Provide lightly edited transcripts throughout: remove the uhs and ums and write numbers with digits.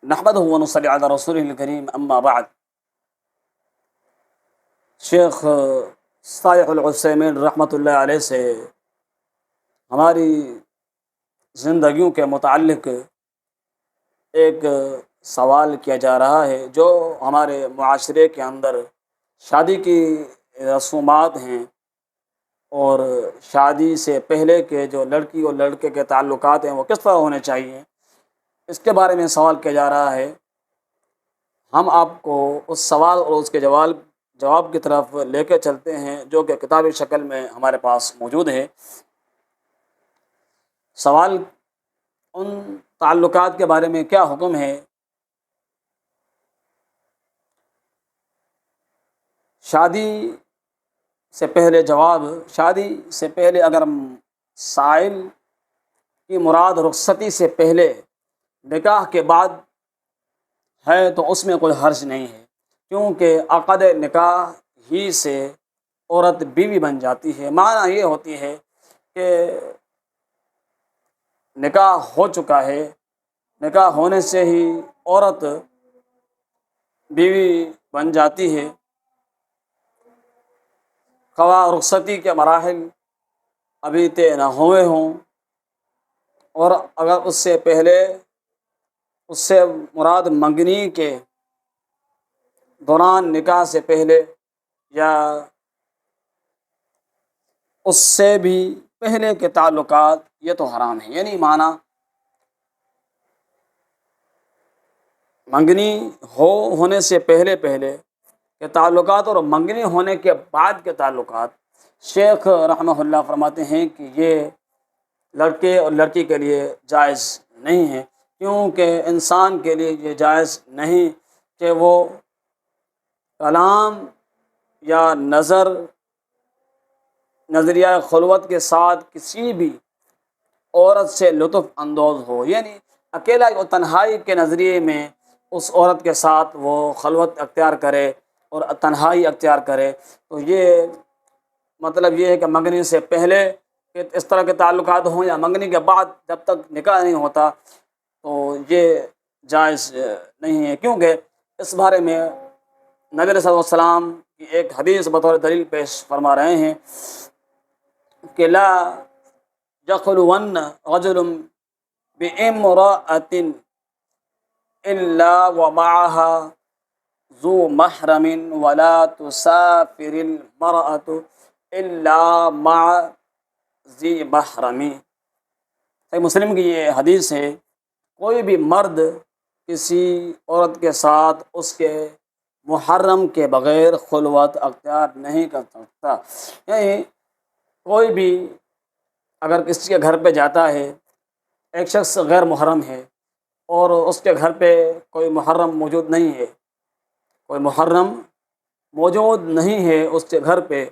نحمدہ و نصلی علی رسولہ الکریم، اما بعد۔ شیخ صالح العثیمین رحمۃ اللہ علیہ سے ہماری زندگیوں کے متعلق ایک سوال کیا جا رہا ہے، جو ہمارے معاشرے کے اندر شادی کی رسومات ہیں اور شادی سے پہلے کے جو لڑکی اور لڑکے کے تعلقات ہیں وہ کس طرح ہونے چاہیے، اس کے بارے میں سوال کیا جا رہا ہے۔ ہم آپ کو اس سوال اور اس کے جواب کی طرف لے کے چلتے ہیں، جو کہ کتابی شکل میں ہمارے پاس موجود ہے۔ سوال ان تعلقات کے بارے میں کیا حکم ہے۔ شادی سے پہلے جواب: شادی سے پہلے اگر سائل کی مراد رخصتی سے پہلے نکاح کے بعد ہے تو اس میں کوئی حرج نہیں ہے، کیونکہ عقد نکاح ہی سے عورت بیوی بن جاتی ہے۔ معنی یہ ہوتی ہے کہ نکاح ہو چکا ہے، نکاح ہونے سے ہی عورت بیوی بن جاتی ہے، خواہ رخصتی کے مراحل ابھی طے نہ ہوئے ہوں، اور اگر اس سے پہلے، اس سے مراد منگنی کے دوران، نکاح سے پہلے یا اس سے بھی پہلے کے تعلقات، یہ تو حرام ہے۔ یعنی معنی منگنی ہونے سے پہلے کے تعلقات اور منگنی ہونے کے بعد کے تعلقات، شیخ رحمہ اللہ فرماتے ہیں کہ یہ لڑکے اور لڑکی کے لیے جائز نہیں ہے، کیونکہ انسان کے لیے یہ جائز نہیں کہ وہ کلام یا نظریہ خلوت کے ساتھ کسی بھی عورت سے لطف اندوز ہو، یعنی اکیلا اور تنہائی کے نظریے میں اس عورت کے ساتھ وہ خلوت اختیار کرے اور تنہائی اختیار کرے، تو یہ مطلب یہ ہے کہ منگنی سے پہلے کہ اس طرح کے تعلقات ہوں یا منگنی کے بعد، جب تک نکاح نہیں ہوتا تو یہ جائز نہیں ہے، کیونکہ اس بارے میں نبی صلی اللہ علیہ وسلم کی ایک حدیث بطور دلیل پیش فرما رہے ہیں کہ لا یخلون رجل بامرأۃ الا ومعها ذو محرم ولا تسافر المرأة الا مع ذی محرم۔ صحیح مسلم کی یہ حدیث ہے، کوئی بھی مرد کسی عورت کے ساتھ اس کے محرم کے بغیر خلوت اختیار نہیں کر سکتا۔ یعنی کوئی بھی اگر کسی کے گھر پہ جاتا ہے، ایک شخص غیر محرم ہے اور اس کے گھر پہ کوئی محرم موجود نہیں ہے، کوئی محرم موجود نہیں ہے اس کے گھر پہ،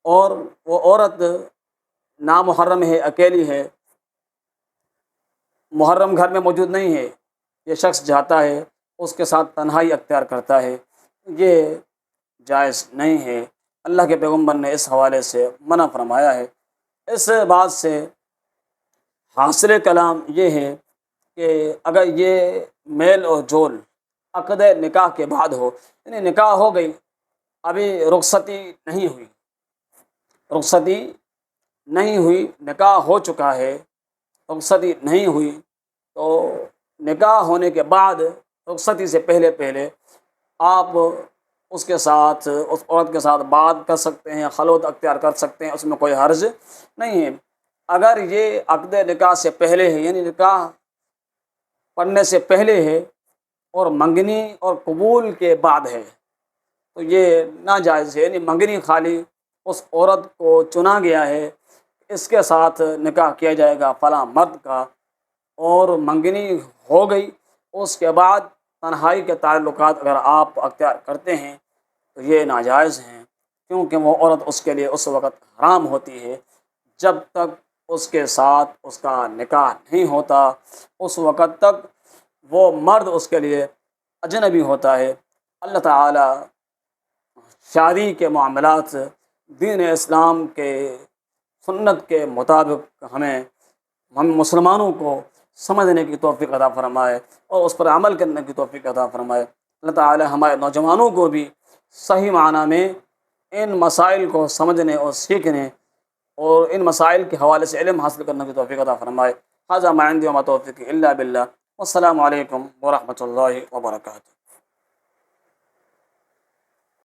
اور وہ عورت نامحرم ہے، اکیلی ہے، محرم گھر میں موجود نہیں ہے، یہ شخص جاتا ہے اس کے ساتھ تنہائی اختیار کرتا ہے، یہ جائز نہیں ہے۔ اللہ کے پیغمبر نے اس حوالے سے منع فرمایا ہے۔ اس بات سے حاصل کلام یہ ہے کہ اگر یہ میل اور جول عقد نکاح کے بعد ہو، یعنی نکاح ہو گئی، ابھی رخصتی نہیں ہوئی، نکاح ہو چکا ہے، رخصتی نہیں ہوئی، تو نکاح ہونے کے بعد رخصتی سے پہلے آپ اس کے ساتھ، اس عورت کے ساتھ بات کر سکتے ہیں، خلوت اختیار کر سکتے ہیں، اس میں کوئی حرج نہیں ہے۔ اگر یہ عقد نکاح سے پہلے ہے، یعنی نکاح پڑھنے سے پہلے ہے اور منگنی اور قبول کے بعد ہے، تو یہ ناجائز ہے۔ یعنی منگنی خالی اس عورت کو چنا گیا ہے، اس کے ساتھ نکاح کیا جائے گا فلاں مرد کا، اور منگنی ہو گئی، اس کے بعد تنہائی کے تعلقات اگر آپ اختیار کرتے ہیں تو یہ ناجائز ہیں، کیونکہ وہ عورت اس کے لیے اس وقت حرام ہوتی ہے جب تک اس کے ساتھ اس کا نکاح نہیں ہوتا، اس وقت تک وہ مرد اس کے لیے اجنبی ہوتا ہے۔ اللہ تعالی شادی کے معاملات دین اسلام کے سنت کے مطابق ہم مسلمانوں کو سمجھنے کی توفیق عطا فرمائے اور اس پر عمل کرنے کی توفیق عطا فرمائے۔ اللہ تعالی ہمارے نوجوانوں کو بھی صحیح معنی میں ان مسائل کو سمجھنے اور سیکھنے اور ان مسائل کے حوالے سے علم حاصل کرنے کی توفیق عطا فرمائے۔ ھذا ما عندي وما توفیقی الا باللہ، والسلام علیکم ورحمۃ اللہ وبرکاتہ۔